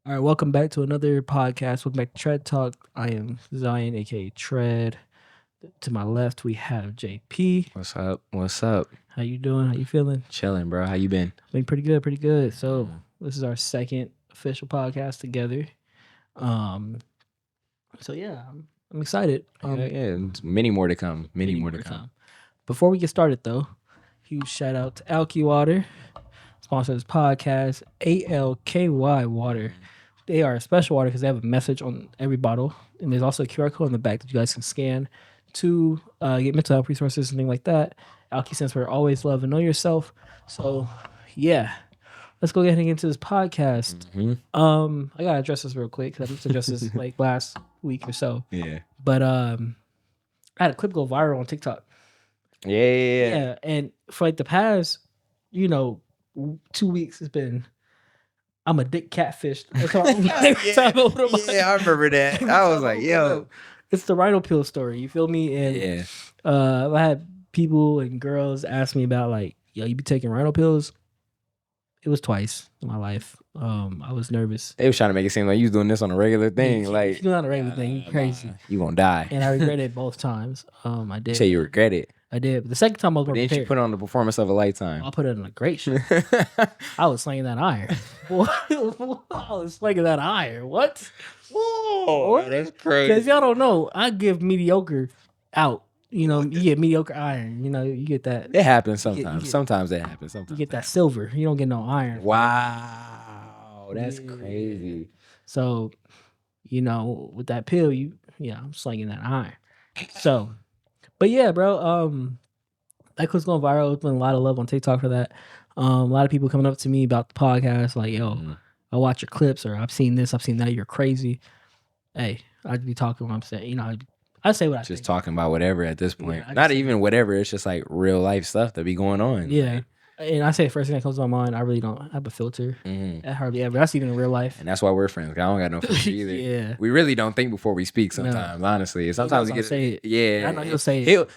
All right, welcome back to another podcast. Welcome back to Tread Talk. I am Zyan, aka Tread. To my left, we have JP. What's up? What's up? How you doing? How you feeling? Chilling, bro. How you been? Been pretty good, pretty good. So this is our second official podcast together. So yeah, I'm excited. Yeah, many more to come. Many more to come. Before we get started, though, huge shout out to Alky Water, sponsor this podcast. ALKY Water. They are a special water because they have a message on every bottle, and there's also a QR code on the back that you guys can scan to get mental health resources and things like that. Alky stands for Always Love and Know Yourself. So yeah, let's go ahead and get into this podcast. I gotta address this real quick because I just addressed this like last week or so. Yeah. But I had a clip go viral on TikTok. Yeah. And for like the past, 2 weeks, it's been I'm a dick catfished. That's all Yeah, I remember that. I was like, yo. It's the rhino pill story. You feel me? And I had people and girls ask me about like, yo, you be taking rhino pills? It was twice in my life. I was nervous. They was trying to make it seem like you was doing this on a regular thing. Like, you're not a regular thing. You crazy. You gonna die. And I regret it both times. I did. You say you regret it. I did. But the second time I was more Didn't prepared. you put on the performance of a lifetime? I put it in a great show. I was slinging that iron. I was slinging that iron. What? Whoa, that's crazy. Because y'all don't know, I give mediocre out. You get mediocre iron. You get that. It happens sometimes. Sometimes it happens. Sometimes you get that silver. You don't get no iron. Wow, that's crazy. So, with that pill, I'm slinging that iron. So, but yeah, bro. That clip's going viral. It's been a lot of love on TikTok for that. A lot of people coming up to me about the podcast, like, yo, I watch your clips, or I've seen this, I've seen that. You're crazy. Hey, I'd be talking what I'm saying. I say what I think. Just talking about whatever at this point. Not even whatever. It's just like real life stuff that be going on. Yeah. And I say the first thing that comes to my mind, I really don't have a filter. Hardly ever. That's even in real life. And that's why we're friends. I don't got no filter either. Yeah. We really don't think before we speak sometimes, honestly. Sometimes we get say it. Yeah. I know he'll say it.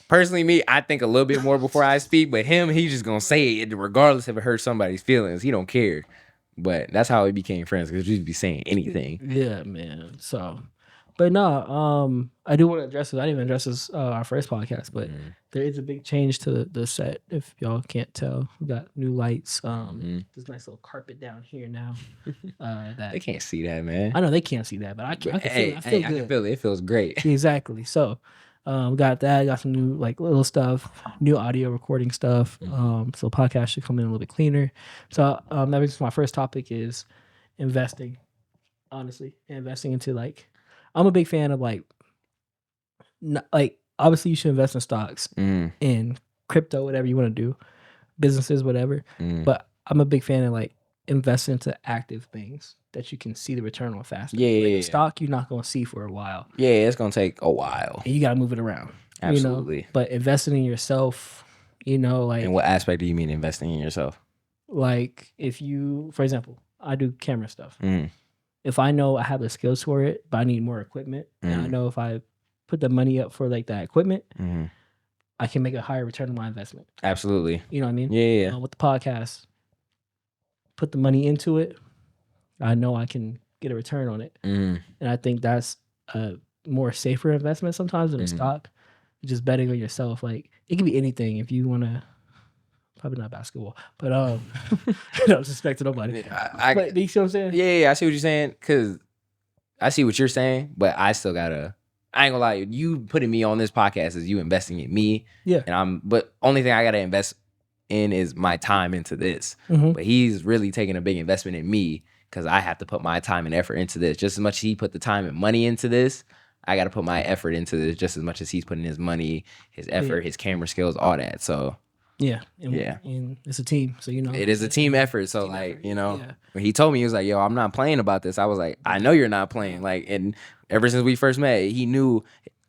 Personally, me, I think a little bit more before I speak, but him, he's just gonna say it regardless if it hurts somebody's feelings. He don't care. But that's how we became friends, because we just be saying anything. Yeah, man. So, but no, I do want to address this. I didn't even address this our first podcast, but there is a big change to the set. If y'all can't tell, we got new lights. This nice little carpet down here now. That They can't see that, man. I know they can't see that, but I can. I feel good. I can feel it. It feels great. Exactly. So, we got that. Got some new like little stuff, new audio recording stuff. So podcast should come in a little bit cleaner. So that brings my first topic is investing. Honestly, investing into like, I'm a big fan of like obviously you should invest in stocks, in crypto, whatever you want to do, businesses, whatever. But I'm a big fan of like investing into active things that you can see the return on faster. Yeah. Stock you're not going to see for a while. Yeah, it's gonna take a while. And you got to move it around. Absolutely. But investing in yourself, like. In what aspect do you mean investing in yourself? Like if you, for example, I do camera stuff. If I know I have the skills for it, but I need more equipment, and I know if I put the money up for like that equipment, I can make a higher return on my investment. Absolutely. You know what I mean? Yeah. With the podcast, put the money into it, I know I can get a return on it. And I think that's a more safer investment sometimes than a stock. Just betting on yourself. Like it can be anything if you want to. Probably not basketball, but I don't suspect nobody. But you see what I'm saying? Yeah, I see what you're saying, because I see what you're saying, but I still gotta. I ain't gonna lie, you putting me on this podcast is you investing in me. Yeah. But only thing I gotta invest in is my time into this. But he's really taking a big investment in me, because I have to put my time and effort into this. Just as much as he put the time and money into this, I got to put my effort into this just as much as he's putting his money, his effort, his camera skills, all that. So yeah, and it's a team. So it is a team effort. So when he told me, he was like, "Yo, I'm not playing about this." I was like, "I know you're not playing." Like, and ever since we first met,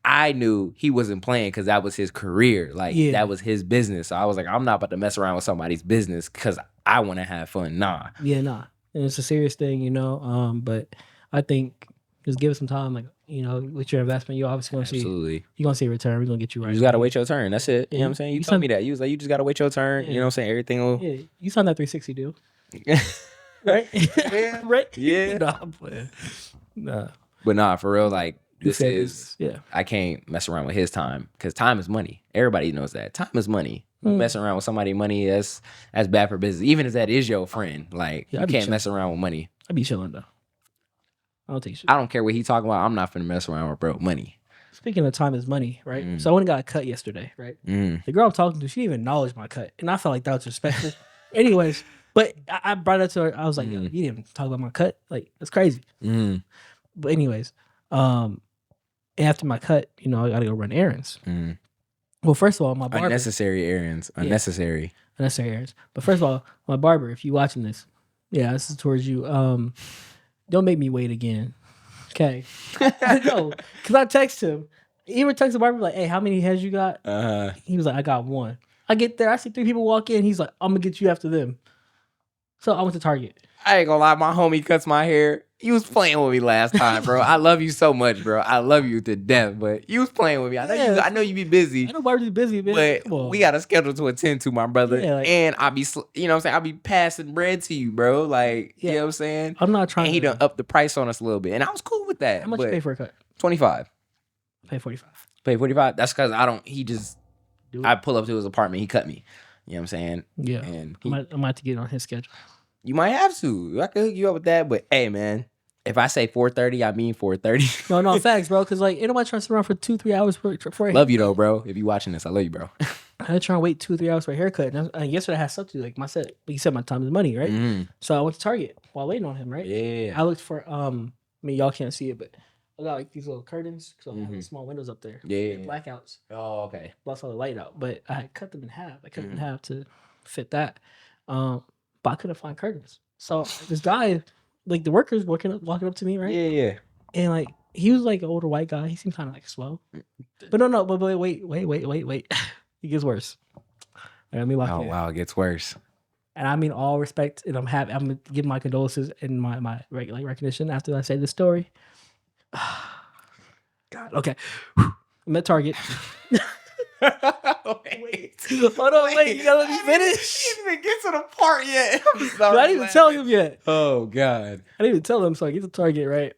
I knew he wasn't playing, because that was his career. Like that was his business. So I was like, I'm not about to mess around with somebody's business because I want to have fun. Nah. Yeah, nah. And it's a serious thing, But I think just give it some time. Like, with your investment, you're obviously going to see. Absolutely. You're going to see a return. We're going to get you right. You just got to wait your turn. That's it. You know what I'm saying? You told me that. You was like, you just got to wait your turn. You know what I'm saying? Everything will. Yeah. You signed that 360 deal. right? Yeah. Right? Yeah. No, I'm playing. Nah. But nah, for real, like this said is this. Yeah. I can't mess around with his time because time is money. Everybody knows that. Time is money. Messing around with somebody's money, that's bad for business. Even if that is your friend. Like Yeah, you I be can't chilling. mess around with money. I be chilling though. I don't take shit. I don't care what he talking about. I'm not finna mess around with bro money. Speaking of time is money, right? So I went and got a cut yesterday, right? The girl I'm talking to, she didn't even acknowledge my cut. And I felt like that was respectful. Anyways, but I brought it up to her. I was like, yo, you didn't even talk about my cut. Like, that's crazy. But anyways, after my cut, you know, I got to go run errands. Well, first of all, my barber. Unnecessary errands. Unnecessary. Unnecessary errands. But first of all, my barber, if you watching this, yeah, this is towards you. Don't make me wait again. Okay. No, because I text him. He would text the barber like, hey, how many heads you got? He was like, I got one. I get there. I see 3 people walk in. He's like, I'm going to get you after them. So I went to Target. I ain't gonna lie, my homie cuts my hair. You was playing with me last time, bro. I love you so much, bro. I love you to death, but you was playing with me. I know you be busy. I know barbers be busy, man. But we got a schedule to attend to, my brother. Yeah, like, and I be, you know what I'm saying? I be passing bread to you, bro. Like, you know what I'm saying? I'm not trying and he done up the price on us a little bit. And I was cool with that. How much you pay for a cut? 25. Pay 45. Pay 45? That's because I pull up to his apartment. He cut me. You know what I'm saying? Yeah. And I might have to get on his schedule. You might have to. I can hook you up with that. But hey, man, if I say 4:30, I mean 4:30. No, facts, bro. Because like, ain't nobody trying to sit around for 2-3 hours for a love you though, bro. If you watching this, I love you, bro. I was trying to wait 2-3 hours for a haircut. And yesterday I had stuff to do. Like you said, my time is money, right? So I went to Target while waiting on him, right? Yeah. I looked for I mean, y'all can't see it, but I got like these little curtains because I have small windows up there. Yeah. Blackouts. Oh, okay. Blocks all the light out. But I had cut them in half. I cut them in half to fit that. But I couldn't find curtains. So this guy, like the workers walking up to me, right? Yeah. And like he was like an older white guy. He seemed kind of like slow. But no, but wait. It gets worse. Let me lock in. Oh wow, it gets worse. And I mean all respect, and I'm gonna give my condolences and my recognition after I say this story. God, okay. I'm at Target. Wait. Hold on, wait. You gotta let me finish. He didn't even get to the part yet. I didn't even tell him yet. Oh God. I didn't even tell him. So I get to Target, right?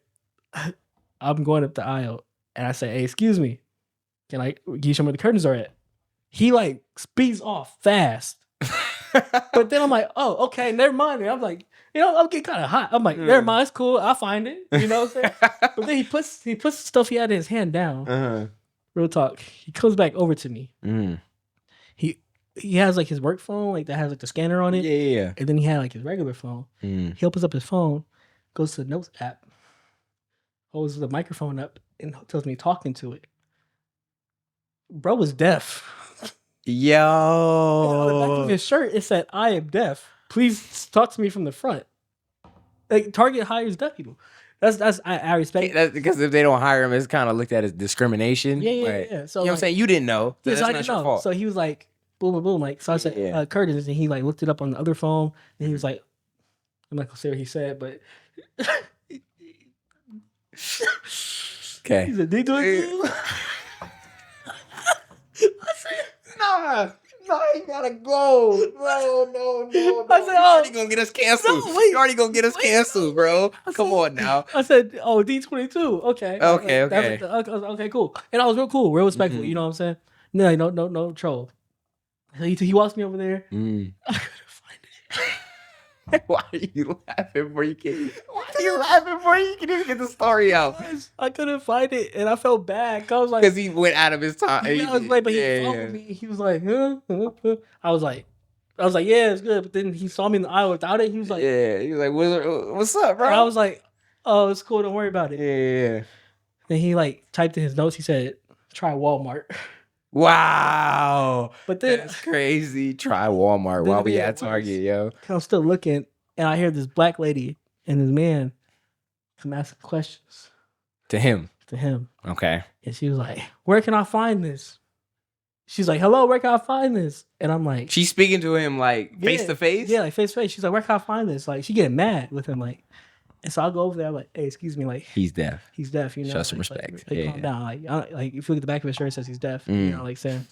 I'm going up the aisle, and I say, "Hey, excuse me, can you show me where the curtains are at?" He like speeds off fast. But then I'm like, oh, okay, never mind. And I'm like, you know, I'm getting kind of hot. I'm like, never mind, it's cool. I'll find it. You know what I'm saying? But then he puts stuff he had in his hand down. Real talk. He comes back over to me. He has like his work phone, like that has like the scanner on it. Yeah. And then he had like his regular phone. He opens up his phone, goes to the notes app, holds the microphone up, and tells me talking to it. Bro was deaf. Yo. On the back of his shirt, it said, "I am deaf. Please talk to me from the front." Like Target hires deaf people. That's I respect. That's because if they don't hire him, it's kind of looked at as discrimination. Yeah. So you know what I'm saying? You didn't know. Yes, That's I not didn't your know. fault. So he was like, boom, boom, boom. Like, so I said, curtains, and he like looked it up on the other phone, and he was like, I'm not gonna say what he said, but okay. He said, "They do it to you?" I said, No, you gotta go. No. I said, You're already gonna get us canceled. No, wait. You're already gonna get us canceled, bro. Come on now. I said, "Oh, D22." Okay. Okay. Okay, cool. And I was real cool, real respectful. You know what I'm saying? No troll. So he walks me over there. I couldn't find it. Why are you laughing before you can? Why are you laughing before you can even get the story out? I couldn't find it, and I felt bad. I was like, Because he went out of his time. Yeah, I was like, but he followed me. He was like, huh? I was like, yeah, it's good. But then he saw me in the aisle without it. He was like, he was like, what's up, bro? I was like, oh, it's cool. Don't worry about it. Yeah. Then he like typed in his notes. He said, try Walmart. Wow. But then that's crazy. Try Walmart while we at Target, yo. I'm still looking, and I hear this black lady and this man come asking questions. To him. Okay. And she was like, where can I find this? She's like, hello, where can I find this? And I'm like, she's speaking to him like face to face? Yeah, like face to face. She's like, where can I find this? Like, she getting mad with him. Like, and so I'll go over there. I'm like, hey, excuse me. Like, he's deaf. You know. Show some respect. Like, calm down. Like, if you look at the back of his shirt, it says he's deaf. You know, like saying,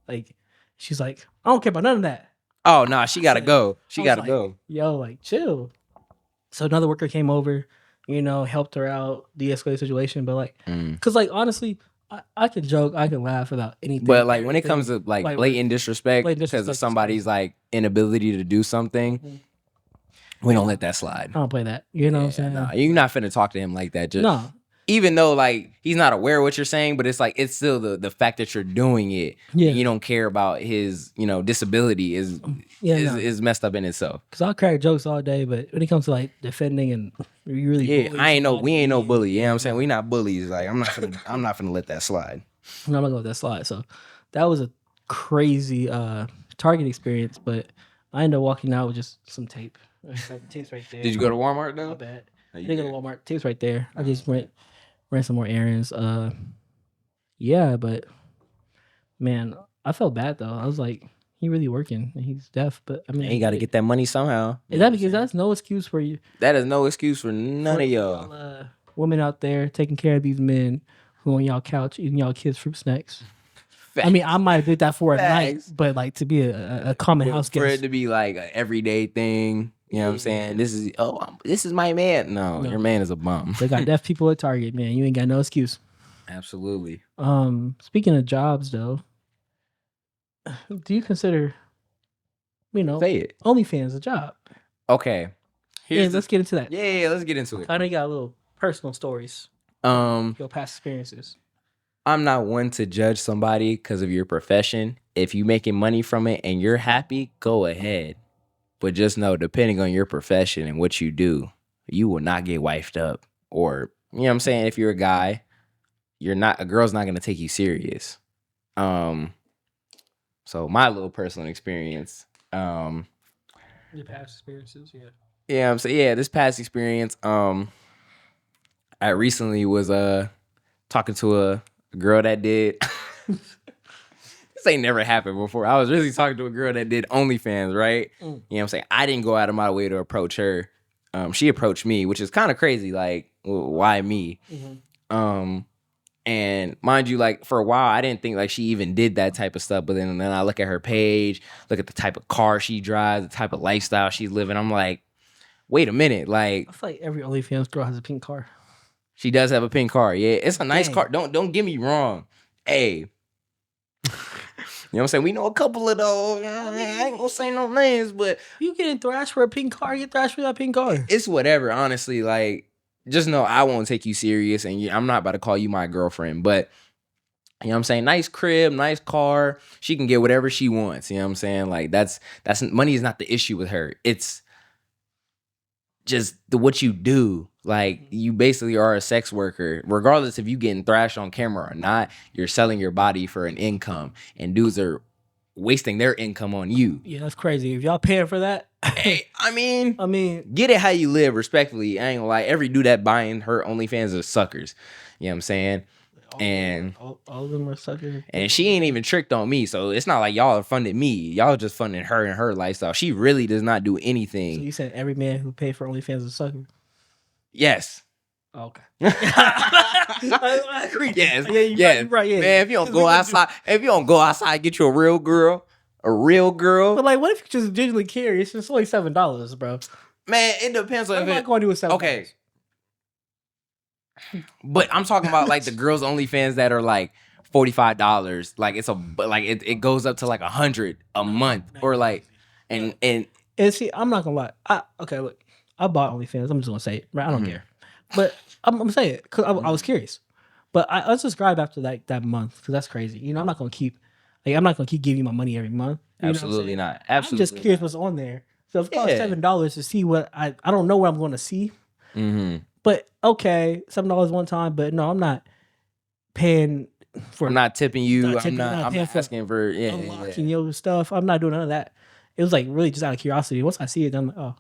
like, she's like, I don't care about none of that. Oh, no, she got to go. She got to go. Yo, like, chill. So another worker came over, helped her out, de-escalate the situation. But like, because like honestly, I can joke, I can laugh about anything. But like when it comes to like blatant disrespect because of somebody's like inability to do something, we don't let that slide. I don't play that. You know what I'm saying? Nah, you're not finna talk to him like that. Just, no. Even though like he's not aware of what you're saying, but it's like it's still the fact that you're doing it. Yeah. You don't care about his disability is messed up in itself. Cause I'll crack jokes all day, but when it comes to like defending and you really we ain't no bully. You know what I'm saying? We not bullies. Like I'm not finna let that slide. I'm not gonna let that slide. So that was a crazy Target experience, but I ended up walking out with just some tape. Tape's right there. Did you go to Walmart though? Not bad. I didn't go to Walmart. Tape's right there. I just ran some more errands. Yeah, but man, I felt bad though. I was like, he really working and he's deaf, but I mean, he got to get that money somehow. Is that because that's no excuse for you? That is no excuse for none of y'all. Women out there taking care of these men who on y'all couch eating y'all kids' fruit snacks. Facts. I mean, I might have did that for a night, but like to be a common house guest, for it to be like an everyday thing. You know what I'm saying? This is my man. No, your man is a bum. They got deaf people at Target, man. You ain't got no excuse. Absolutely. Speaking of jobs, though, do you consider, say it, OnlyFans a job? Okay. Let's get into that. Yeah, let's get into it. I know you got a little personal stories. Your past experiences. I'm not one to judge somebody because of your profession. If you making money from it and you're happy, go ahead. But just know, depending on your profession and what you do, you will not get wifed up. Or, you know what I'm saying? If you're a guy, a girl's not going to take you serious. So my little personal experience. Your past experiences, yeah. Yeah, I'm saying, yeah, this past experience, I recently was talking to a girl that did... This ain't never happened before. I was really talking to a girl that did OnlyFans, right? You know what I'm saying? I didn't go out of my way to approach her. She approached me, which is kind of crazy. Like, why me? Mm-hmm. And mind you, like for a while, I didn't think like she even did that type of stuff. But then I look at her page, look at the type of car she drives, the type of lifestyle she's living. I'm like, wait a minute. Like, I feel like every OnlyFans girl has a pink car. She does have a pink car. Yeah, it's a nice car. Don't get me wrong. Hey. You know what I'm saying? We know a couple of those. I ain't gonna say no names, but you getting thrashed for a pink car, get thrashed for that pink car. It's whatever, honestly. Like, just know I won't take you serious, and I'm not about to call you my girlfriend. But you know what I'm saying? Nice crib, nice car. She can get whatever she wants. You know what I'm saying? Like that's money is not the issue with her. It's just what you do. Like, you basically are a sex worker. Regardless if you getting thrashed on camera or not, you're selling your body for an income. And dudes are wasting their income on you. Yeah, that's crazy. If y'all paying for that. Hey, I mean, get it how you live, respectfully. I ain't gonna lie. Every dude that buying her OnlyFans are suckers. You know what I'm saying? All of them are suckers. And she ain't even tricked on me. So it's not like y'all are funding me. Y'all just funding her and her lifestyle. She really does not do anything. So you said every man who paid for OnlyFans is a sucker? Yes. Okay. I agree. Yes. Yeah, right. Yeah. Man, if you don't go outside, get you a real girl. But like, what if you just genuinely care? It's just only $7, bro. Man, it depends on what am I going to do with $7? Okay. But I'm talking about like the girls OnlyFans that are like $45. Like it goes up to like $100 a month or like and see, I'm not gonna lie. Look, I bought OnlyFans. I'm just gonna say it. Right? I don't care. But I'm gonna say it because I was curious. But I unsubscribed after that month because that's crazy. You know, I'm not gonna keep giving you my money every month. Absolutely not. Absolutely. I'm just curious what's on there. So if it costs $7 to see what I don't know what I'm going to see. Mm-hmm. But okay, $7 one time. But no, I'm not paying for. I'm not tipping you. I'm asking for unlocking your stuff. I'm not doing none of that. It was like really just out of curiosity. Once I see it, I'm like, oh,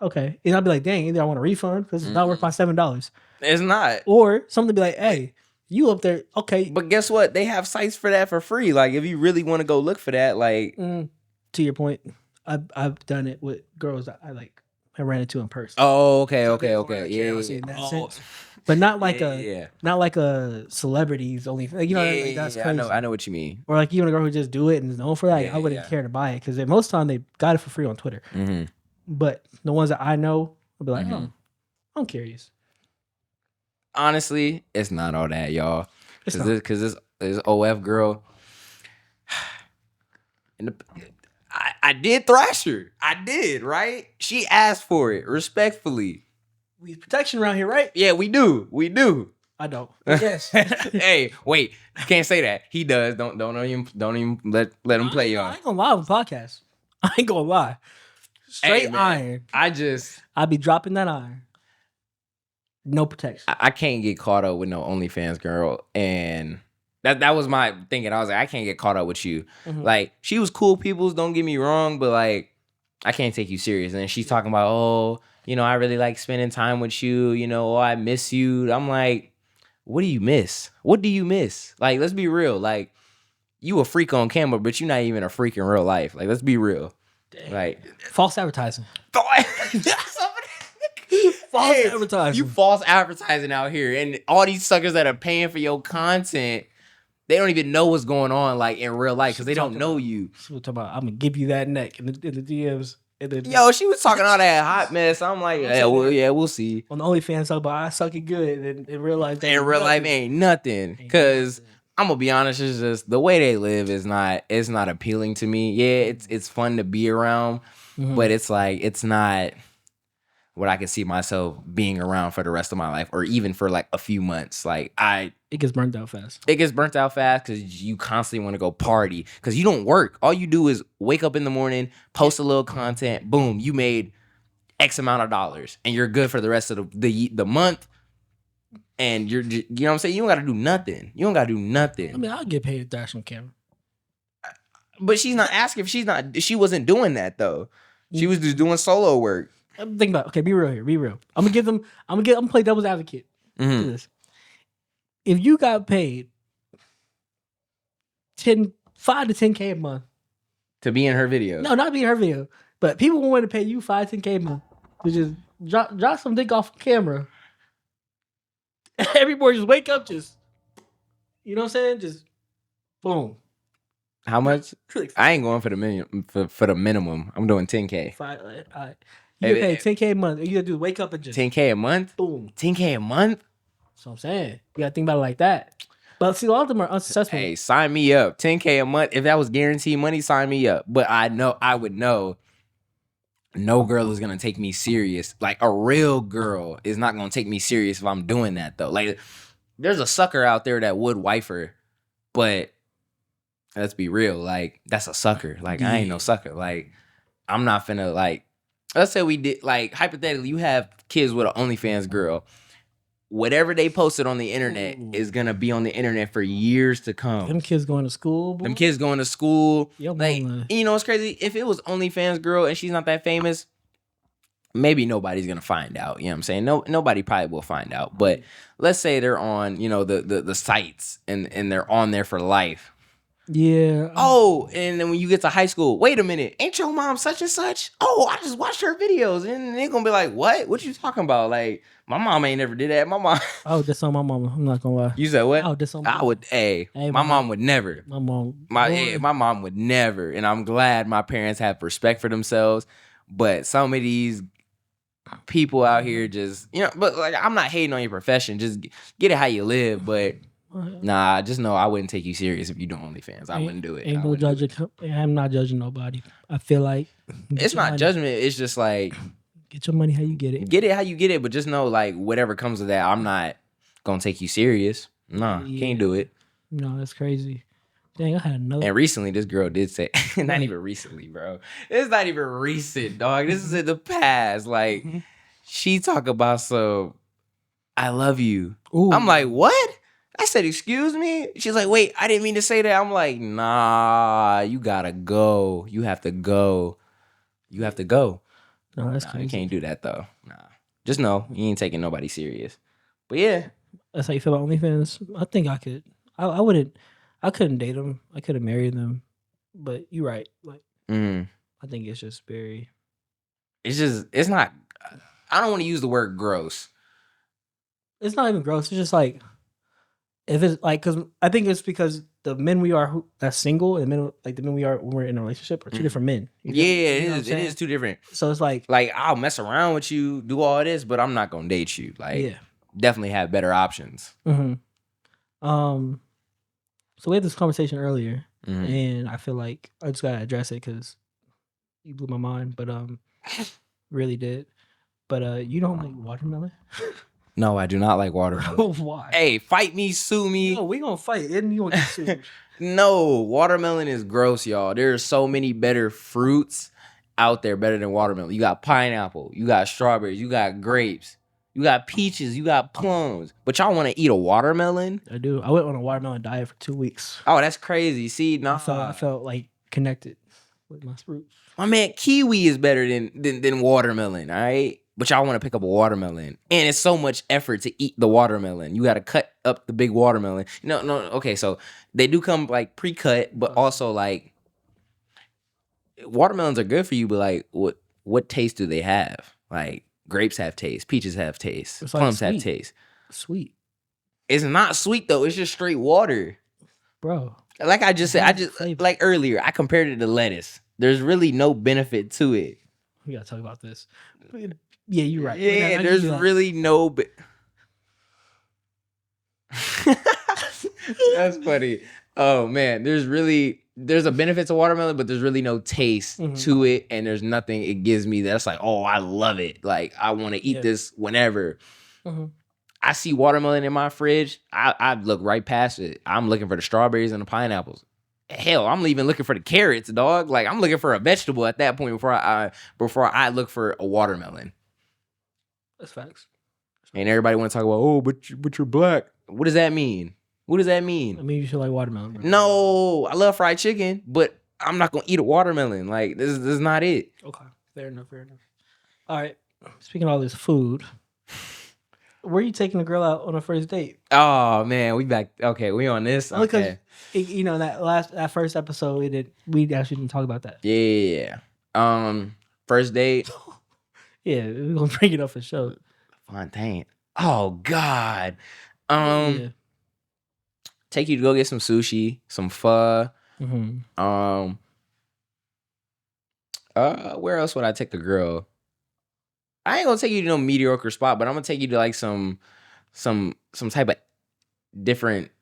okay. And I'll be like, dang, either I want a refund because it's not worth my $7. It's not. Or something to be like, hey, you up there, okay. But guess what? They have sites for that for free. Like, if you really want to go look for that, like. To your point, I've done it with girls that I ran into in person. Oh, okay. Yeah. In that sense. But not like not like a celebrities only. Like, you know, like that's crazy. I know what you mean. Or like even a girl who just do it and is known for that. I wouldn't care to buy it because most of the time they got it for free on Twitter. Mm-hmm. But the ones that I know, I'll be like, oh, I'm curious. Honestly, it's not all that, y'all. Because this OF girl, I did thrash her. I did, right? She asked for it respectfully. We use protection around here, right? Yeah, we do. We do. I don't. Yes. Hey, wait. You can't say that. He does. Don't even let him play y'all. I ain't gonna lie on the podcast. I ain't gonna lie. Straight iron. I'd be dropping that iron. No protection. I can't get caught up with no OnlyFans girl, and that was my thinking. I was like, I can't get caught up with you. Mm-hmm. Like, she was cool peoples, don't get me wrong, but like, I can't take you serious. And then she's talking about, oh, you know, I really like spending time with you. You know, oh, I miss you. I'm like, what do you miss? What do you miss? Like, let's be real. Like, you a freak on camera, but you're not even a freak in real life. Like, let's be real. Dang. Like, false advertising. False advertising. You false advertising out here, and all these suckers that are paying for your content, they don't even know what's going on like in real life because they don't know you. She was talking about, I'm gonna give you that neck in the DMs. Yo, she was talking all that hot mess. I'm like, yeah, we'll see. On the OnlyFans, talk about I suck it good, and in real life, ain't nothing. Because I'm gonna be honest, it's just the way they live is not. It's not appealing to me. Yeah, it's fun to be around, but it's like it's not what I can see myself being around for the rest of my life, or even for like a few months. Like it gets burnt out fast. It gets burnt out fast because you constantly want to go party because you don't work. All you do is wake up in the morning, post a little content, boom, you made X amount of dollars, and you're good for the rest of the month. And you know what I'm saying? You don't got to do nothing. I mean, I'll get paid to thrash on camera. But she's not asking if she wasn't doing that though. She was just doing solo work. Think about it. Okay, be real here. Be real. I'm gonna play devil's advocate. Mm-hmm. This. If you got paid 5 to 10K a month to be in her video, no, not be in her video, but people want to pay you 5 to 10K a month to just drop some dick off camera. Every morning, just wake up, just you know what I'm saying, just boom. How much? I ain't going for the minimum. For the minimum, I'm doing 10K. All right. You pay 10K a month. You gotta do wake up and just 10K a month. Boom. 10K a month. That's what I'm saying. You gotta think about it like that. But see, a lot of them are unsuccessful. Hey, sign me up. 10K a month. If that was guaranteed money, sign me up. But I would know. No girl is gonna take me serious. Like a real girl is not gonna take me serious if I'm doing that though. Like, there's a sucker out there that would wife her, but let's be real. Like, that's a sucker. Like, I ain't no sucker. Like, I'm not finna like. Let's say we did, like, hypothetically, you have kids with an OnlyFans girl. Whatever they posted on the internet is going to be on the internet for years to come. Them kids going to school, boy. Like, you know what's crazy? If it was OnlyFans girl and she's not that famous, maybe nobody's going to find out. You know what I'm saying? Nobody probably will find out. But let's say they're on, you know, the sites and they're on there for life. Yeah. Oh, and then when you get to high school, wait a minute, ain't your mom such and such? Oh, I just watched her videos, and they're gonna be like, what you talking about? Like, my mom ain't never did that. My mom. Oh, that's on my mama. I'm not gonna lie. You said what? Oh, that's on. I would. Hey, my mom would never. My mom. My mom would never, and I'm glad my parents have respect for themselves. But some of these people out here just, you know, but like, I'm not hating on your profession. Just get it how you live, but. Nah, just know I wouldn't take you serious if you do OnlyFans. I wouldn't do it. Ain't no judging. I'm not judging nobody. I feel like it's not judgment. It's just like get your money how you get it. Get it how you get it, but just know like whatever comes of that, I'm not gonna take you serious. Nah, can't do it. No, that's crazy. Dang, I had another. And recently, this girl did say, not even recently, bro. It's not even recent, dog. This is in the past. Like she talk about some, I love you. Ooh. I'm like, what? I said, excuse me? She's like, wait, I didn't mean to say that. I'm like, nah, you gotta go. You have to go. No, that's crazy. You can't do that, though. Nah. Just know, you ain't taking nobody serious. But yeah. That's how you feel about OnlyFans? I think I could. I couldn't date them. I couldn't marry them. But you're right. Like, I think it's just very. It's not. I don't want to use the word gross. It's not even gross. It's just like. If it's like, because I think it's because the men we are that's single and the men we are when we're in a relationship are two different men. It is two different. So it's like I'll mess around with you, do all this, but I'm not gonna date you. Like, definitely have better options. Mm-hmm. So we had this conversation earlier, and I feel like I just gotta address it because you blew my mind, but really did. But you don't like watermelon? No, I do not like watermelon. Why? Hey, fight me, sue me. No, we gonna fight. And you gonna get sued. No, watermelon is gross, y'all. There are so many better fruits out there better than watermelon. You got pineapple, you got strawberries, you got grapes, you got peaches, you got plums. But y'all want to eat a watermelon? I do. I went on a watermelon diet for 2 weeks. Oh, that's crazy. See, no, I felt like connected with my fruits. My man, kiwi is better than watermelon, all right? But y'all want to pick up a watermelon. And it's so much effort to eat the watermelon. You got to cut up the big watermelon. No, okay, so they do come like pre-cut, but also like watermelons are good for you, but like what taste do they have? Like grapes have taste, peaches have taste, plums have taste. Sweet. It's not sweet though. It's just straight water. Bro. Like I just said, like earlier, I compared it to lettuce. There's really no benefit to it. We gotta talk about this. Yeah, you're right. Yeah, there's really no. That's funny. Oh man, there's a benefit to watermelon, but there's really no taste to it, and there's nothing it gives me that's like, oh, I love it. Like I want to eat this whenever. I see watermelon in my fridge. I look right past it. I'm looking for the strawberries and the pineapples. Hell, I'm even looking for the carrots, dog. Like I'm looking for a vegetable at that point before I look for a watermelon. That's facts. And everybody want to talk about, oh, but you're black. What does that mean? What does that mean? I mean, you should like watermelon. Bro. No, I love fried chicken, but I'm not gonna eat a watermelon. Like this is not it. Okay, fair enough. All right. Speaking of all this food, where are you taking the girl out on a first date? Oh man, we back. Okay, we on this. Okay. Because that first episode we actually didn't talk about that. Yeah. First date. Yeah, we're gonna bring it up for sure. Fontaine. Oh God. Take you to go get some sushi, some pho. Where else would I take the girl? I ain't gonna take you to no mediocre spot, but I'm gonna take you to like some type of different.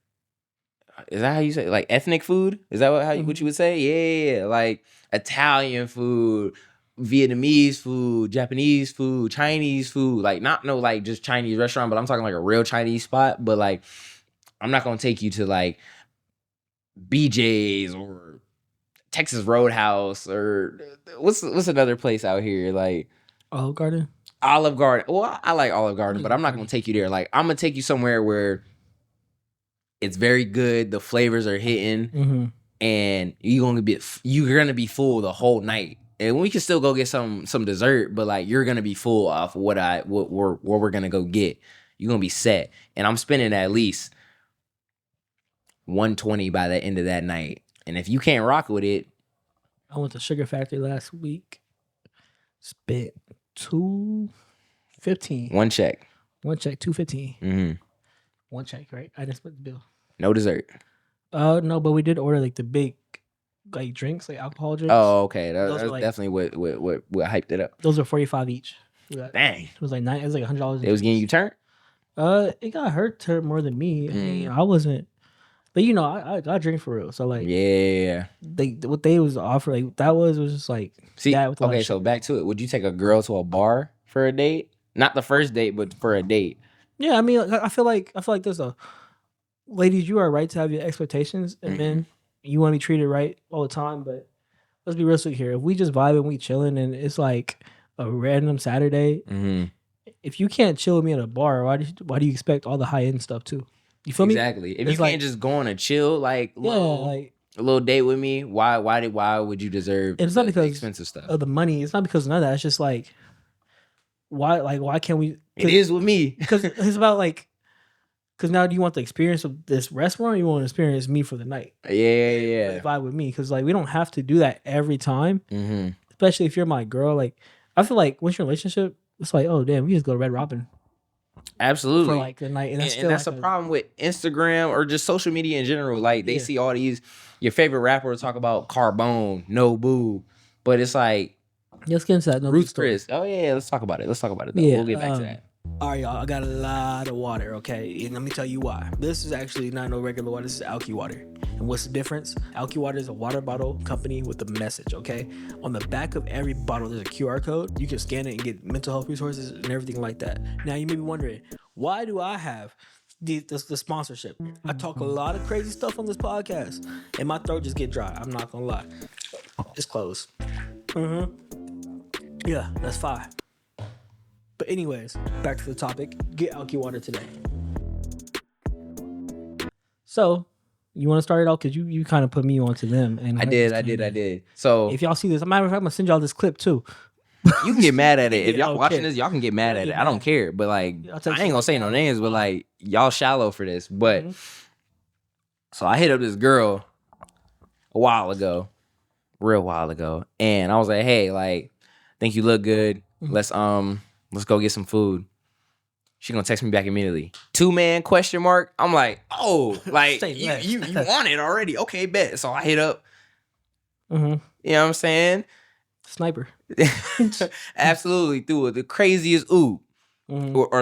Is that how you say it? Like ethnic food? Is that what you would say? Yeah, like Italian food, Vietnamese food, Japanese food, Chinese food. Like not no like just Chinese restaurant, but I'm talking like a real Chinese spot. But like I'm not gonna take you to like BJ's or Texas Roadhouse or what's another place out here like Olive Garden. Well, I like Olive Garden, but I'm not gonna take you there. Like I'm gonna take you somewhere where it's very good. The flavors are hitting, and you're gonna be full the whole night. And we can still go get some dessert, but like you're gonna be full off what we're gonna go get. You're gonna be set, and I'm spending at least $120 by the end of that night. And if you can't rock with it, I went to Sugar Factory last week. Spent $215. One check, $215. One check, right? I didn't split the bill. No dessert. No, but we did order like the big like drinks, like alcohol drinks. Oh, okay. That's like, definitely what hyped it up. Those are $45 each. Dang. It was like $100. It was getting you turned? It got her turned more than me. I mean, I wasn't. But you know, I drink for real. So like, yeah, what they was offering, like that was just like. See, okay, so back to it. Would you take a girl to a bar for a date? Not the first date, but for a date. Yeah, I mean, I feel like there's ladies, you are right to have your expectations, and men, you want to be treated right all the time. But let's be realistic here. If we just vibing, we chilling, and it's like a random Saturday. If you can't chill with me at a bar, why do you expect all the high end stuff too? You feel me? Exactly. If you can't just go on a chill, like a little date with me, why would you deserve? It's not because expensive stuff of the money. It's not because of none of that. It's just like why can't we? It is with me because it's about like. Because now, do you want the experience of this restaurant, or you want to experience me for the night? Yeah. Vibe with me, because like we don't have to do that every time. Especially if you're my girl. Like I feel like once you're in a relationship, it's like, oh damn, we just go to Red Robin. Absolutely. For like the night. And that's like a problem with Instagram or just social media in general. Like they see all these, your favorite rapper talk about Carbone, Nobu, but it's like, let's get into that Nobu Roots story. Chris. Oh yeah, let's talk about it. Though. Yeah, We'll get back to that. All right, y'all. I got a lot of water, okay? And let me tell you why. This is actually not no regular water. This is Alky water. And what's the difference? Alky water is a water bottle company with a message, okay? On the back of every bottle, there's a QR code. You can scan it and get mental health resources and everything like that. Now, you may be wondering, why do I have the sponsorship? I talk a lot of crazy stuff on this podcast, and my throat just get dry. I'm not gonna lie. It's closed. Yeah, that's fine. But anyways, back to the topic. Get Alky water today. So, you want to start it out? Because you kind of put me onto them. And I did. So, if y'all see this, matter of fact, I'm going to send y'all this clip too. You can get mad at it. If y'all watching this, y'all can get mad at it. I don't care. But like, I ain't going to say no names, but like, y'all shallow for this. But, so I hit up this girl a real while ago. And I was like, hey, like, think you look good. Let's go get some food. She gonna text me back immediately. 2-man question mark. I'm like, oh, like you want it already? Okay, bet. So I hit up. You know what I'm saying? Sniper. Absolutely threw it the craziest or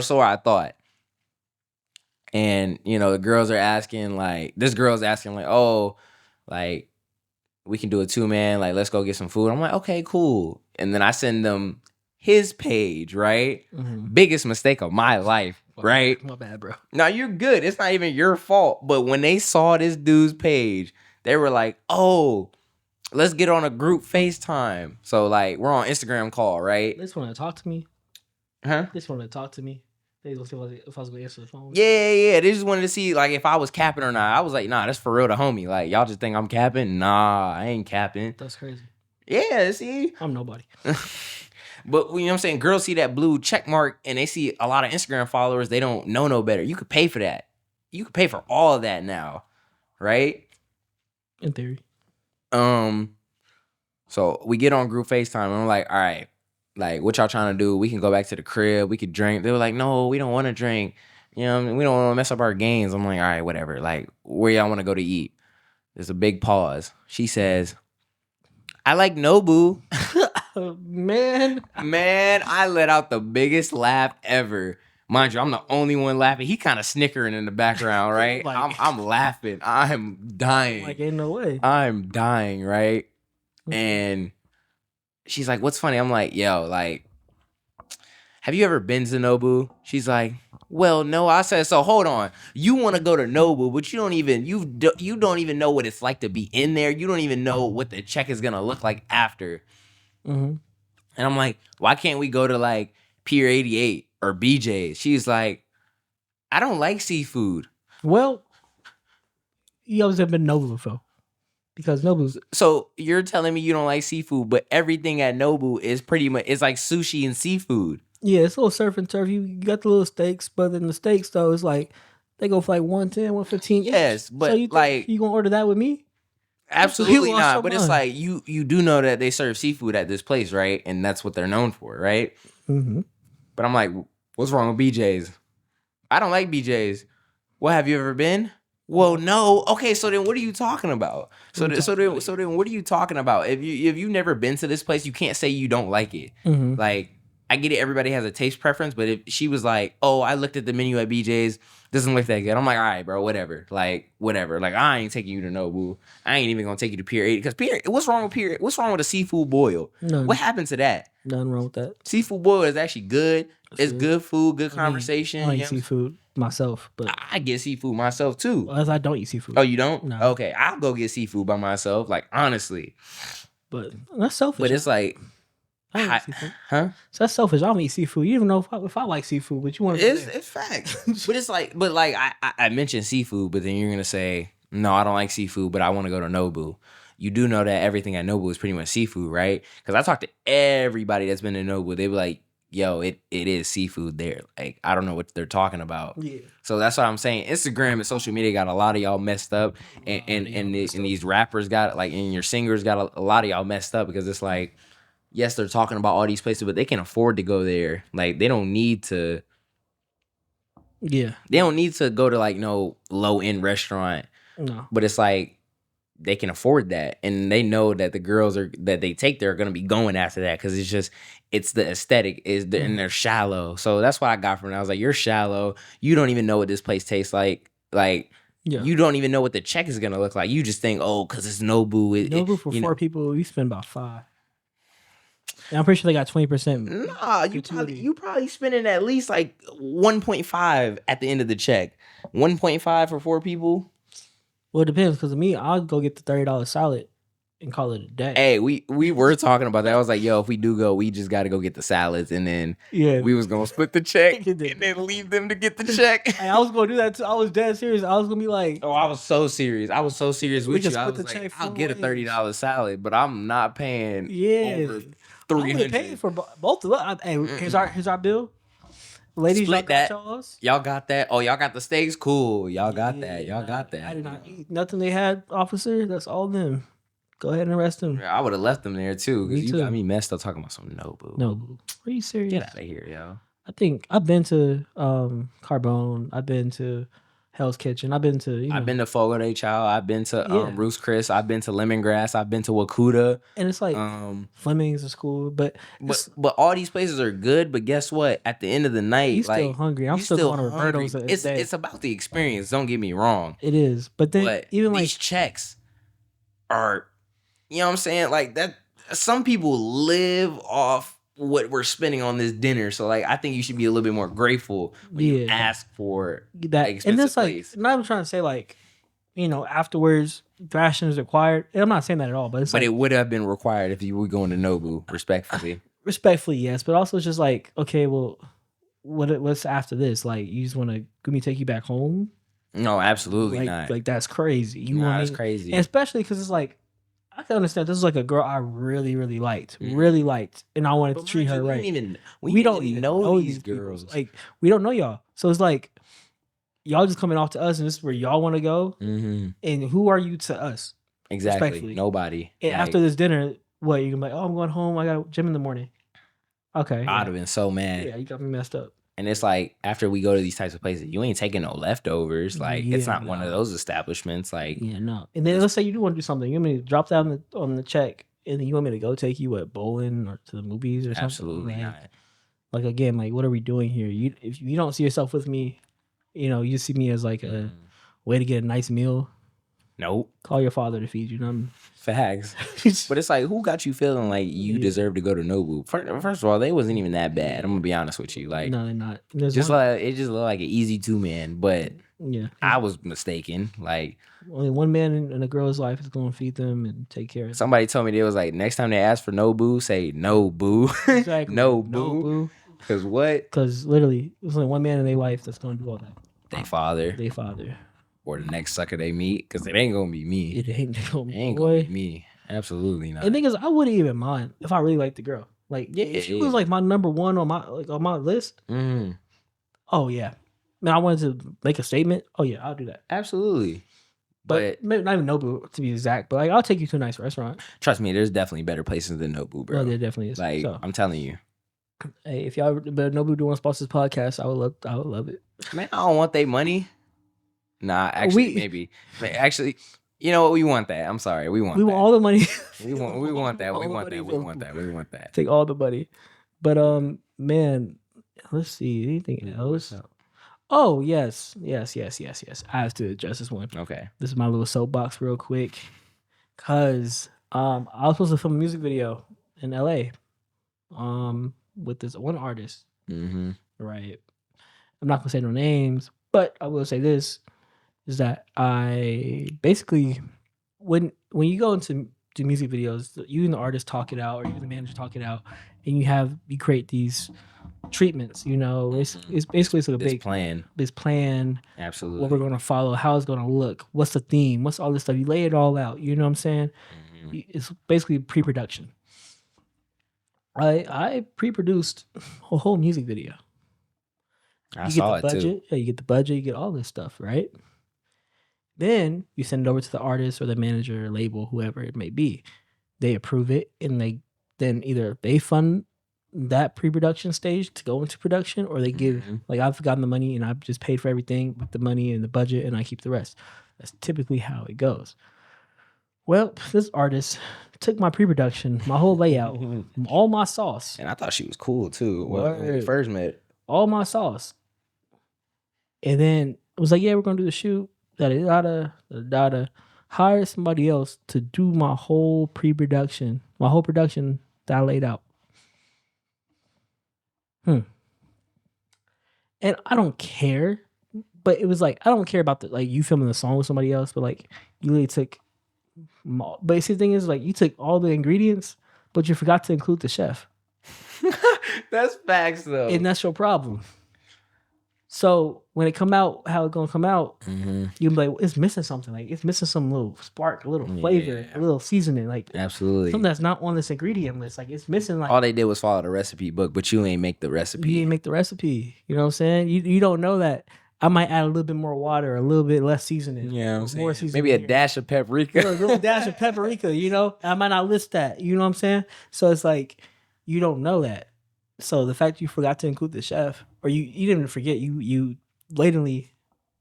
so I thought. And you know the girls are asking like, this girl's asking like, oh, like we can do a 2-man. Like let's go get some food. I'm like, okay, cool. And then I send them his page, right? Biggest mistake of my life, right? My bad, bro. Now you're good. It's not even your fault. But when they saw this dude's page, they were like, oh, let's get on a group FaceTime. So like we're on Instagram call, right? They just want to talk to me. Huh? They just want to talk to me. They just want to see if I was going to answer the phone. Yeah. They just wanted to see like if I was capping or not. I was like, nah, that's for real to homie. Like y'all just think I'm capping? Nah, I ain't capping. That's crazy. Yeah, see? I'm nobody. But you know what I'm saying? Girls see that blue check mark and they see a lot of Instagram followers. They don't know no better. You could pay for that. You could pay for all of that now, right? In theory. So we get on group FaceTime and I'm like, all right, like what y'all trying to do? We can go back to the crib. We could drink. They were like, no, we don't want to drink. You know what I mean? We don't want to mess up our games. I'm like, all right, whatever. Like where y'all want to go to eat? There's a big pause. She says, I like Nobu. Man, I let out the biggest laugh ever. Mind you, I'm the only one laughing. He kind of snickering in the background, right? Like, I'm laughing. I'm dying. Like, ain't no way. I'm dying, right? And she's like, what's funny? I'm like, yo, like, have you ever been to Nobu? She's like, well, no. I said, so hold on. You want to go to Nobu, but you don't even know what it's like to be in there. You don't even know what the check is gonna look like after. And I'm like, why can't we go to like Pier 88 or BJ's? She's like, I don't like seafood. Well, you always have been Nobu before. Because Nobu's... So you're telling me you don't like seafood, but everything at Nobu is pretty much, it's like sushi and seafood. Yeah, it's a little surf and turf. You got the little steaks, but then the steaks, though, it's like, they go for like 110, 115. Yes, but so you like... You gonna order that with me? Absolutely not. But it's like, you do know that they serve seafood at this place, right? And that's what they're known for, right? But I'm like, what's wrong with BJ's? I don't like BJ's. Well, have you ever been? Well, no. Okay, so then what are you talking about? So then what are you talking about? If you've never been to this place, you can't say you don't like it. Like, I get it, everybody has a taste preference, but if she was like, oh, I looked at the menu at BJ's, doesn't look that good. I'm like, all right, bro, whatever. Like, whatever. Like, I ain't taking you to Nobu. I ain't even gonna take you to Pier 8. Because what's wrong with a seafood boil? None. What happened to that? Nothing wrong with that. Seafood boil is actually good. It's good food, good conversation. I eat seafood myself, but I get seafood myself too. As I don't eat seafood. Oh, you don't? No. Okay, I'll go get seafood by myself. Like, honestly. But that's selfish. But it's like, I don't eat seafood. Huh? So that's selfish. I don't eat seafood. You don't even know if I like seafood, but you want to. It's facts. But it's like, I mentioned seafood, but then you're gonna say, no, I don't like seafood, but I want to go to Nobu. You do know that everything at Nobu is pretty much seafood, right? Because I talked to everybody that's been to Nobu. They were like, yo, it is seafood there. Like, I don't know what they're talking about. Yeah. So that's what I'm saying. Instagram and social media got a lot of y'all messed up, and these rappers got, like, and your singers got a lot of y'all messed up, because it's like, yes, they're talking about all these places, but they can afford to go there. Like, they don't need to Yeah. They don't need to go to like no low end restaurant. No. But it's like they can afford that, and they know that the girls that they take there are gonna be going after that because it's the aesthetic and they're shallow. So that's what I got from it. I was like, you're shallow. You don't even know what this place tastes like. Like you don't even know what the check is gonna look like. You just think, oh, because it's Nobu. Nobu for 4 people, you spend about 5. And I'm pretty sure they got 20%. Nah, you probably spending at least like 1.5 at the end of the check. 1.5 for 4 people. Well, it depends, because of me, I'll go get the $30 salad and call it a day. Hey, we were talking about that. I was like, yo, if we do go, we just got to go get the salads, and then we was gonna split the check and then leave them to get the check. Hey, I was gonna do that too. I was dead serious. I was gonna be like, oh, I was so serious with you. I was like, I'll get a $30 salad, but I'm not paying over $300. Paying for both of us. Hey, here's our bill. Ladies, split that. Y'all got that? Oh, y'all got the steaks? Cool. Y'all got that. Y'all got that. I did not eat nothing they had, officer. That's all them. Go ahead and arrest them. I would have left them there too. Because you got me messed up talking about some Nobu. Nobu. Are you serious? Get out of here, yo. I think I've been to Carbone. I've been to Hell's Kitchen. I've been to I've been to Fogo de Chao. I've been to Roost Chris. I've been to Lemongrass. I've been to Wakuta. And it's like Fleming's is cool, but all these places are good. But guess what? At the end of the night, you're still hungry. I'm still going to Roberto's. It's about the experience. Don't get me wrong. It is, but then even these checks are, you know what I'm saying? Like that. Some people live off what we're spending on this dinner, so like I think you should be a little bit more grateful when you ask for that expensive and it's place. Like, not even trying to say like, afterwards ration is required. And I'm not saying that at all, but it would have been required if you were going to Nobu, respectfully. Respectfully, yes, but also it's just like, okay, well, what's after this? Like, you just want to let me take you back home? No, absolutely not. Like that's crazy. That's crazy, and especially because it's like, I can understand this is like a girl I really, really liked, and I wanted to treat her right. We don't even know these girls. People. Like, we don't know y'all, so it's like y'all just coming off to us, and this is where y'all want to go. Mm-hmm. And who are you to us? Exactly, nobody. And after this dinner, what you gonna be like? Oh, I'm going home. I got gym in the morning. Okay, I'd have been so mad. Yeah, you got me messed up. And it's like, after we go to these types of places, you ain't taking no leftovers. Like, it's not one of those establishments. Like, no. And then let's say you do want to do something. You want me to drop that on the check, and then you want me to go take you bowling or to the movies or something? Absolutely not. Like, again, like, what are we doing here? If you don't see yourself with me, you see me as like a way to get a nice meal. Nope. Call your father to feed you. Facts. But it's like, who got you feeling like you deserve to go to Nobu? First of all, they wasn't even that bad. I'm gonna be honest with you. Like, no, they're not. It just looked like an easy 2-man, but I was mistaken. Like, only one man in a girl's life is gonna feed them and take care of them. Somebody told me they was like, next time they ask for Nobu, say no boo. Exactly. No boo. Cause what? Because literally, there's only one man in their life that's gonna do all that. They father. Or the next sucker they meet, because it ain't gonna be me. It ain't gonna be me. Absolutely not. And the thing is, I wouldn't even mind if I really liked the girl. Like, if she was like my number one on my list. Mm. Oh yeah, man, I wanted to make a statement. Oh yeah, I'll do that. Absolutely. But maybe not even Nobu to be exact. But like, I'll take you to a nice restaurant. Trust me, there's definitely better places than Nobu, bro. No, there definitely is. Like, I'm telling you. Hey, if y'all Nobu do want to sponsor this podcast, I would love it. Man, I don't want their money. Nah, actually, maybe. Actually, you know what? We want that. I'm sorry. We want all the money. We want that. We want that. Take all the money. But man, let's see. Anything else? Oh, yes. I have to address this one. Okay. This is my little soapbox real quick. Cause I was supposed to film a music video in LA. With this one artist. Mm-hmm. Right. I'm not gonna say no names, but I will say this. Is that I basically, when you go into do music videos, you and the artist talk it out, or you and the manager talk it out, and you create these treatments. It's basically a big plan. This plan. Absolutely. What we're gonna follow, how it's gonna look, what's the theme, what's all this stuff. You lay it all out. You know what I'm saying? Mm-hmm. It's basically pre-production. I pre-produced a whole music video. I saw it too. Yeah, you get the budget, you get all this stuff, right? Then you send it over to the artist or the manager or label, whoever it may be. They approve it, and then either they fund that pre-production stage to go into production, or they give like I've gotten the money and I've just paid for everything with the money and the budget and I keep the rest. That's typically how it goes. Well, this artist took my pre-production, my whole layout, all my sauce, And I thought she was cool too when we first met. all my sauce, and then it was like, yeah, we're gonna do the shoot. Da. Hire somebody else to do my whole pre-production, my whole production that I laid out. And I don't care, but it was like, I don't care about the like you filming the song with somebody else, but like you really took. But see, the thing is, like, you took all the ingredients, but you forgot to include the chef. That's facts, though, and that's your problem. So when it come out, how it gonna come out, you'll be like, well, it's missing something. Like it's missing some little spark, a little flavor, a little seasoning. Like absolutely something that's not on this ingredient list. Like it's missing. Like all they did was follow the recipe book, but you ain't make the recipe. You ain't make the recipe. You know what I'm saying? You don't know that. I might add a little bit more water, a little bit less seasoning. Yeah, more seasoning. Maybe a dash of paprika. A little dash of paprika. You know, I might not list that. You know what I'm saying? So it's like you don't know that. So the fact you forgot to include the chef, or you didn't even forget, you blatantly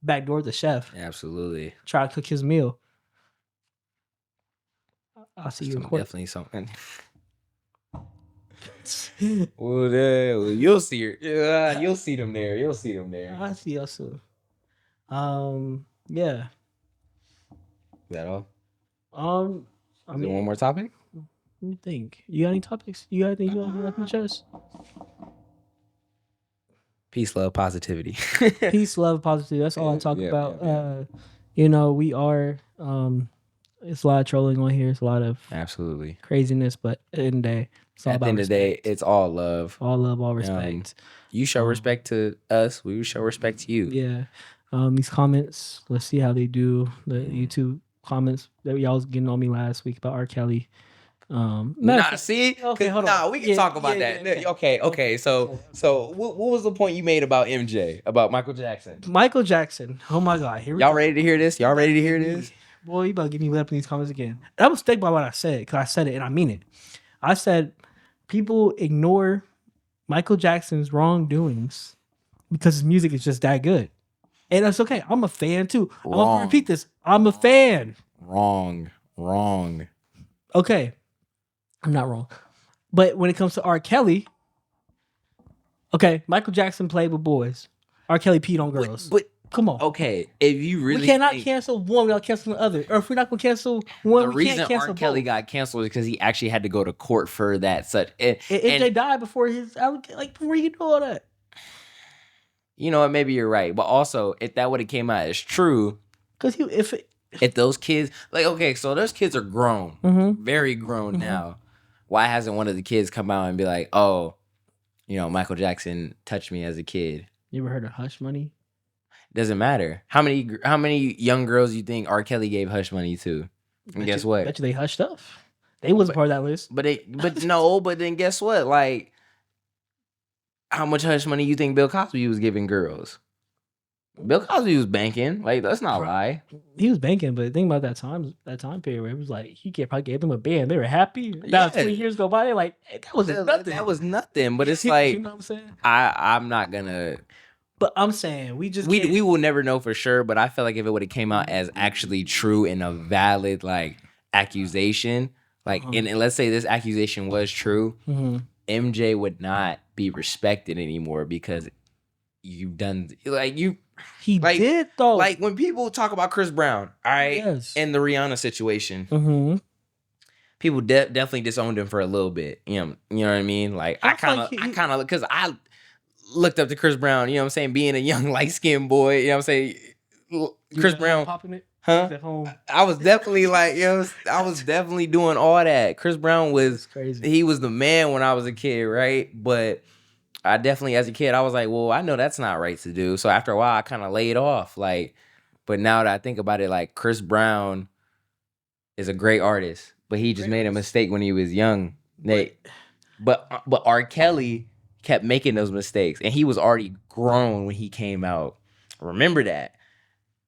backdoored the chef. Absolutely. Try to cook his meal. I'll see you in court. Definitely something. Well, you'll see her. Yeah, you'll see them there. You'll see them there. I'll see y'all soon. Yeah. Is that all? I mean, one more topic? Let me think. You got any topics? You got anything you want to wrap your chest? Peace, love, positivity. Peace, love, positivity. That's all I talk about. Yeah. You know, we are. It's a lot of trolling on here. It's a lot of absolutely crazinness, but at the end of the day, at the end of the day, it's all love. All love, all respect. You show respect to us. We show respect to you. Yeah. These comments, let's see how they do. The YouTube comments that y'all was getting on me last week about R. Kelly. See? Okay, hold on. We can talk about that. Yeah. Okay. So what was the point you made about MJ, about Michael Jackson? Michael Jackson. Oh my God. Here we Y'all go. ready to hear this? Y'all ready to hear this? Boy, you about to get me lit up in these comments again. And I was thinking about what I said, because I said it and I mean it. I said people ignore Michael Jackson's wrongdoings because his music is just that good. And that's okay. I'm a fan too. I'm going to repeat this. I'm a fan. Wrong. Okay. I'm not wrong. But when it comes to R. Kelly, okay, Michael Jackson played with boys. R. Kelly peed on girls. But come on. Okay, if you really we cannot cancel one without canceling the other. Or if we're not going to cancel one, we can't cancel both. The reason R. Kelly got canceled is because he actually had to go to court for that. And they died before before you do all that. You know what? Maybe you're right. But also, if that would have came out as true, because if those kids, so those kids are grown, very grown now. Why hasn't one of the kids come out and be like, oh, Michael Jackson touched me as a kid? You ever heard of Hush Money? Doesn't matter. How many young girls you think R. Kelly gave Hush Money to? And guess what? Bet you they hushed up. They wasn't part of that list. But then guess what? Like, how much Hush Money you think Bill Cosby was giving girls? Bill Cosby was banking. Like, let's not lie. He was banking, but think about that time period where it was like he probably gave them a band. They were happy. Now 20 years go by, they're like, hey, that was nothing. That was nothing. But it's like, you know what I'm saying? I'm not gonna. But I'm saying we will never know for sure. But I feel like if it would have came out as actually true and a valid accusation, and let's say this accusation was true, MJ would not be respected anymore because you've done He did though. Like when people talk about Chris Brown, all right, and the Rihanna situation, people definitely disowned him for a little bit. You know what I mean? Like I kind of because I looked up to Chris Brown. You know what I'm saying? Being a young light skinned boy, you know what I'm saying? Chris Brown, popping it? Huh? I was definitely I was definitely doing all that. Chris Brown was crazy. He was the man when I was a kid, right? But I definitely, as a kid, I was like, well, I know that's not right to do. So after a while, I kind of laid off. But now that I think about it, Chris Brown is a great artist, but he just made a mistake when he was young. But R. Kelly kept making those mistakes, and he was already grown when he came out. Remember that.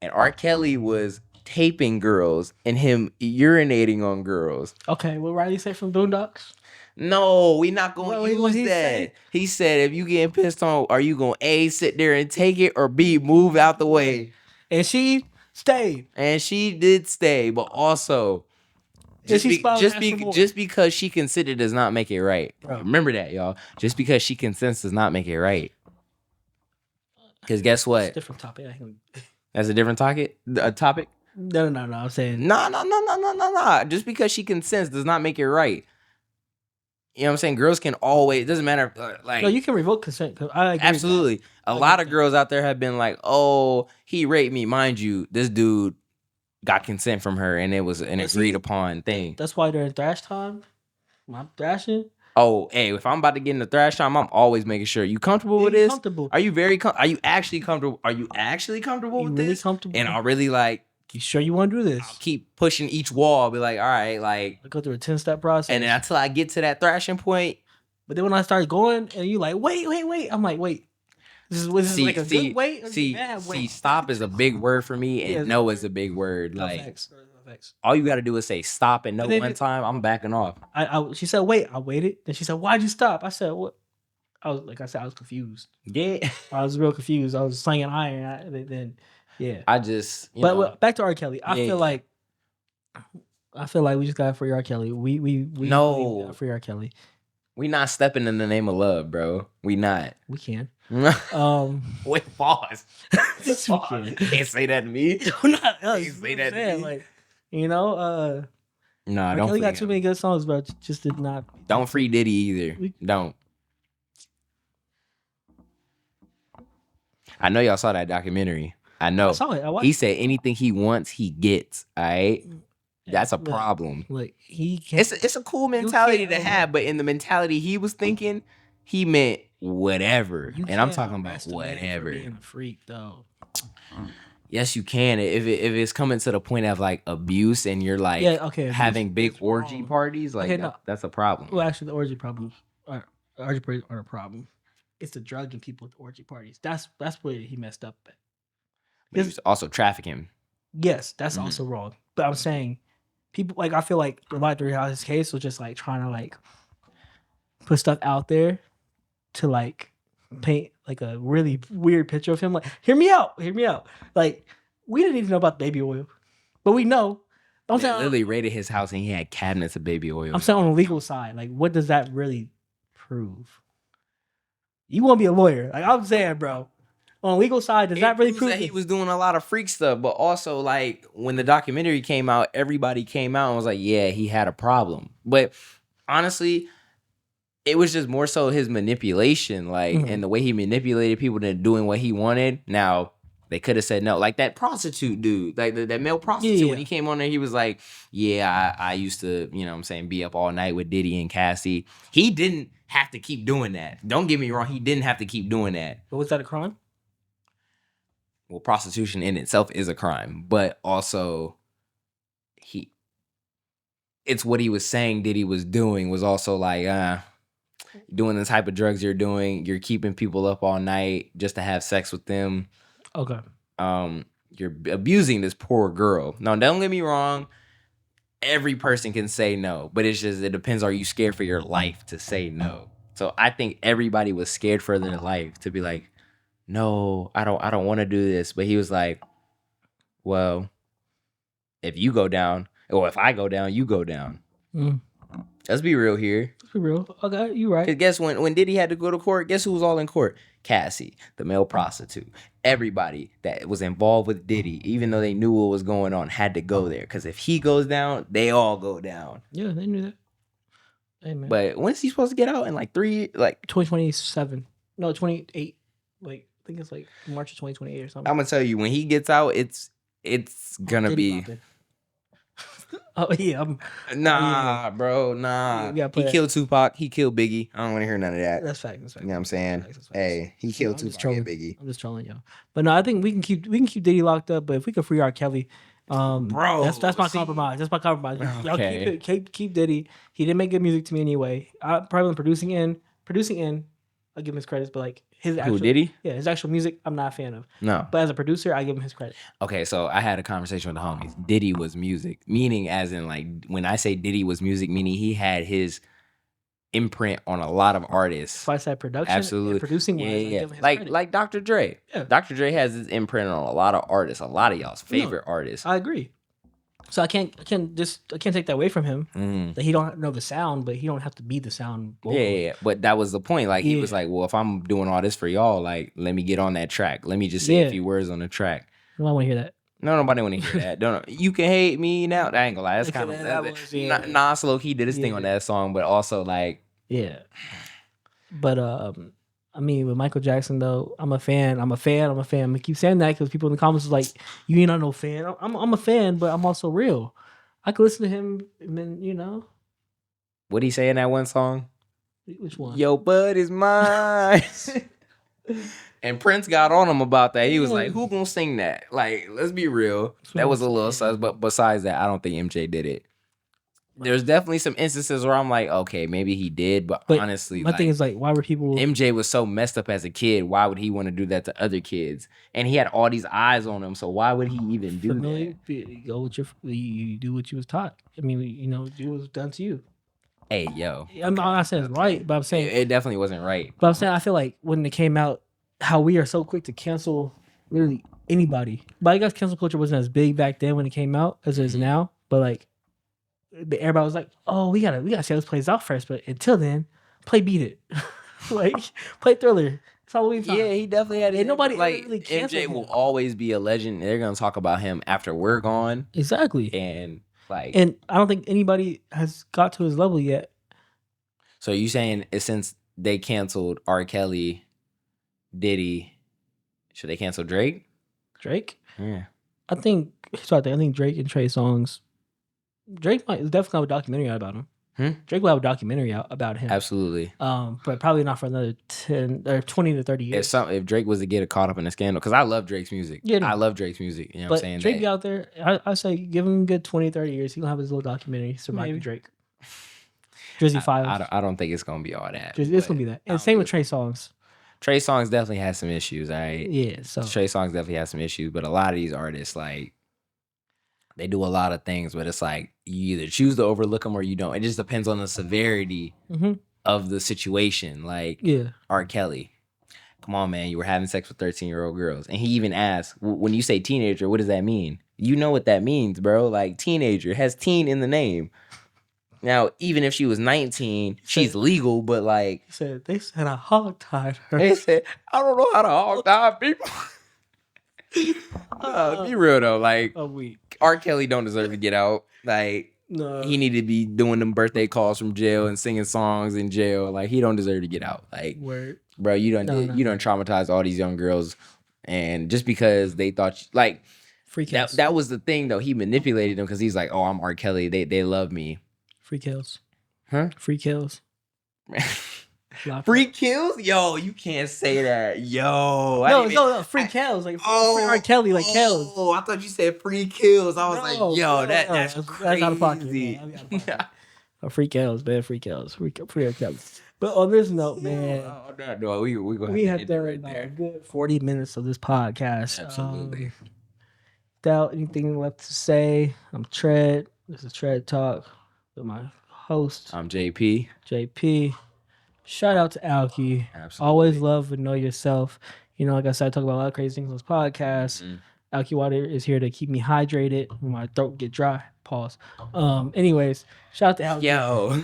And R. Kelly was taping girls and him urinating on girls. Okay, what Riley say from Boondocks? No, we not gonna What use he that. say? He said, if you getting pissed on, are you gonna A, sit there and take it, or B, move out the way? And she stayed. And she did stay, but also And she smiled and asked for more. just because she consented does not make it right. Bro. Remember that, y'all. Just because she consents does not make it right. Because guess what? It's a different topic. That's a different topic. A topic. No. I'm saying No. Just because she consents does not make it right. You know what I'm saying? Girls can always. It doesn't matter. Like, no, you can revoke consent. I agree absolutely. A lot of girls out there have been like, "Oh, he raped me." Mind you, this dude got consent from her, and it was an agreed upon thing. That's why during thrash time, when I'm thrashing. Oh, hey, if I'm about to get in the thrash time, I'm always making sure you comfortable with this. Comfortable. Are you are you actually comfortable? Are you actually comfortable with really this? Comfortable? And I'll really like. You sure you want to do this? I'll keep pushing each wall. I'll be like, all right, like. I go through a 10-step process. And then until I get to that thrashing point. But then when I start going, and you like, wait. I'm like, wait. This is like a good wait? See, stop is a big word for me, and no is a big word. Like, facts. all you got to do is say stop and no one time. I'm backing off. She said, wait. I waited. Then she said, why'd you stop? I said, what? I was confused. Yeah. I was real confused. I was slinging iron. Then, yeah. I just, but back to R. Kelly. I feel like we just got free R. Kelly. We got free R. Kelly. We not stepping in the name of love, bro. We not. We can. Wait, pause. Can't say that to me. Not us. Can't say that to me. Like, no, don't. Kelly got too many good songs, bro. Just did not. Don't free Diddy either. Don't. I know y'all saw that documentary. I know. I saw it. I watched he said anything he wants, he gets. All right. That's a problem. Like it's a cool mentality to have, but in the mentality he was thinking, he meant whatever. And I'm talking about whatever. Being a freak though. Yes, you can. If it's coming to the point of like abuse and you're like having big orgy parties, like that's a problem. Well, actually, the orgy parties aren't a problem. It's the drugging people at the orgy parties. That's where he messed up at. But he was also trafficking. Yes, that's also wrong. But I'm saying. People like I feel like a lot throughout his case was just like trying to like put stuff out there to like paint like a really weird picture of him. Like, hear me out. Like, we didn't even know about baby oil, but we know. They literally raided his house and he had cabinets of baby oil. I'm saying on the legal side, like, what does that really prove? You want to be a lawyer? Like I'm saying, bro. On the legal side, does that really prove that he was doing a lot of freak stuff? But also, like, when the documentary came out, everybody came out and was like, yeah, he had a problem. But honestly, it was just more so his manipulation, like, and the way he manipulated people into doing what he wanted. Now, they could have said no. Like that prostitute dude, like that male prostitute, when he came on there, he was like, yeah, I used to, you know what I'm saying, be up all night with Diddy and Cassie. He didn't have to keep doing that. Don't get me wrong. He didn't have to keep doing that. But was that a crime? Well, prostitution in itself is a crime, but also it's what he was saying Diddy was doing was also like, doing the type of drugs you're doing, you're keeping people up all night just to have sex with them. Okay. You're abusing this poor girl. Now, don't get me wrong. Every person can say no, but it's just, it depends. Are you scared for your life to say no? So I think everybody was scared for their life to be like, no, I don't want to do this. But he was like, well, if you go down, or if I go down, you go down. Let's be real here. Let's be real. Okay, you right. Because guess when Diddy had to go to court, guess who was all in court? Cassie, the male prostitute. Everybody that was involved with Diddy, even though they knew what was going on, had to go there. Because if he goes down, they all go down. Yeah, they knew that. Hey, man. But when's he supposed to get out? In like 2027. No, 28. Like, I think it's like March of 2028 or something. I'm gonna tell you, when he gets out, it's gonna be. Oh yeah, bro, nah. He killed Tupac. He killed Biggie. I don't want to hear none of that. That's fact. You know what I'm saying? Hey, he killed Tupac and Biggie. I'm just trolling y'all. But no, I think we can keep Diddy locked up. But if we could free R. Kelly, bro, that's my compromise. That's my compromise. Okay. Y'all keep Diddy. He didn't make good music to me anyway. I probably producing in. I'll give him his credits, but like his actual Diddy? Yeah, his actual music, I'm not a fan of. No. But as a producer, I give him his credit. Okay, so I had a conversation with the homies. Diddy was music, meaning as in like when I say Diddy was music, meaning he had his imprint on a lot of artists. Spice that production, absolutely, producing, yeah. Like Dr. Dre. Yeah. Dr. Dre has his imprint on a lot of artists, a lot of y'all's favorite artists. I agree. So I can't take that away from him. That he don't know the sound, but he don't have to be the sound. Yeah. But that was the point. Like he was like, well, if I'm doing all this for y'all, like let me get on that track. Let me just say a few words on the track. No, I want to hear that. No, nobody want to hear that. Don't. You can hate me now. I ain't gonna lie. That's kind of Nas low-key did his thing on that song, but also like But I mean, with Michael Jackson though, I'm a fan. I'm gonna keep saying that because people in the comments is like, "You ain't not no fan." I'm a fan, but I'm also real. I could listen to him, and then What'd he say in that one song? Which one? Yo, bud is mine. And Prince got on him about that. He was like, who gonna sing that? Like, let's be real. That was a little sus, but besides that, I don't think MJ did it. There's definitely some instances where I'm like, okay, maybe he did, but honestly, my thing is like, why were people? MJ was so messed up as a kid. Why would he want to do that to other kids? And he had all these eyes on him, so why would he even do that? Go with you do what you was taught. I mean, do what was done to you. Hey, yo, I'm not saying it's right, but I'm saying it definitely wasn't right. But I'm saying I feel like when it came out, how we are so quick to cancel literally anybody. But I guess cancel culture wasn't as big back then when it came out as it is now. But like, everybody was like, "Oh, we gotta see how this plays out first." But until then, play Beat It, like play Thriller. It's Halloween time. Yeah, he definitely had. Nobody like really MJ will always be a legend. They're gonna talk about him after we're gone. Exactly. And I don't think anybody has got to his level yet. So you saying since they canceled R. Kelly, Diddy, should they cancel Drake? Drake? Yeah. I think Drake and Trey Songz. Drake might definitely have a documentary out about him. Drake will have a documentary out about him. Absolutely. But probably not for another 10 or 20 to 30 years. If Drake was to get caught up in a scandal, because I love Drake's music. Yeah, I love Drake's music. You know what I'm saying? Drake be out there. I say give him a good 20, 30 years. He'll have his little documentary surviving Drake. Drizzy Files. I don't think it's gonna be all that. It's gonna be that. And same with Trey Songz. Trey Songz definitely has some issues, all right? Yeah, so Trey Songz definitely has some issues, but a lot of these artists, like, they do a lot of things, but it's like you either choose to overlook them or you don't. It just depends on the severity of the situation. Like, R. Kelly, come on, man, you were having sex with 13-year-old girls, and he even asked, when you say teenager, what does that mean? You know what that means, bro. Like, teenager has teen in the name. Now, even if she was 19, she's legal, but like... They said I hog-tied her. They said, I don't know how to hog-tie people. Be real, though. Like, R. Kelly don't deserve to get out. Like, he need to be doing them birthday calls from jail and singing songs in jail. Like, he don't deserve to get out. Like, bro, you done traumatized all these young girls. And just because they thought... like, that was the thing, though. He manipulated them because he's like, oh, I'm R. Kelly. They love me. Free kills. Huh? Free kills. Free kills? Yo, you can't say that. Yo. No, free kills. Like, free R. Kelly, like kills. Oh, I thought you said free kills. I was like, yo, that's crazy. That's out of pocket, free kills, man. Free kills. Free kills. But on this note, man. No, we have done right now a good 40 minutes of this podcast. Absolutely. Without anything left to say, I'm Tread. This is Tread Talk. My host. I'm JP. Shout out to Alky. Absolutely. Always love and know yourself. Like I said, I talk about a lot of crazy things on this podcast. Alky water is here to keep me hydrated when my throat get dry. Pause. Anyways, shout out to Alky. Yo.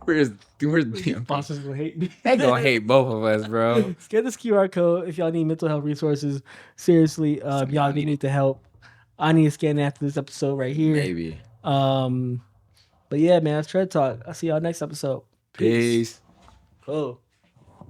where's the bosses gonna hate me? They gonna hate both of us, bro. Scan this QR code if y'all need mental health resources. Seriously, y'all need the help. I need to scan after this episode right here. Maybe. But yeah, man, that's Tread Talk. I'll see y'all next episode. Peace. Cool.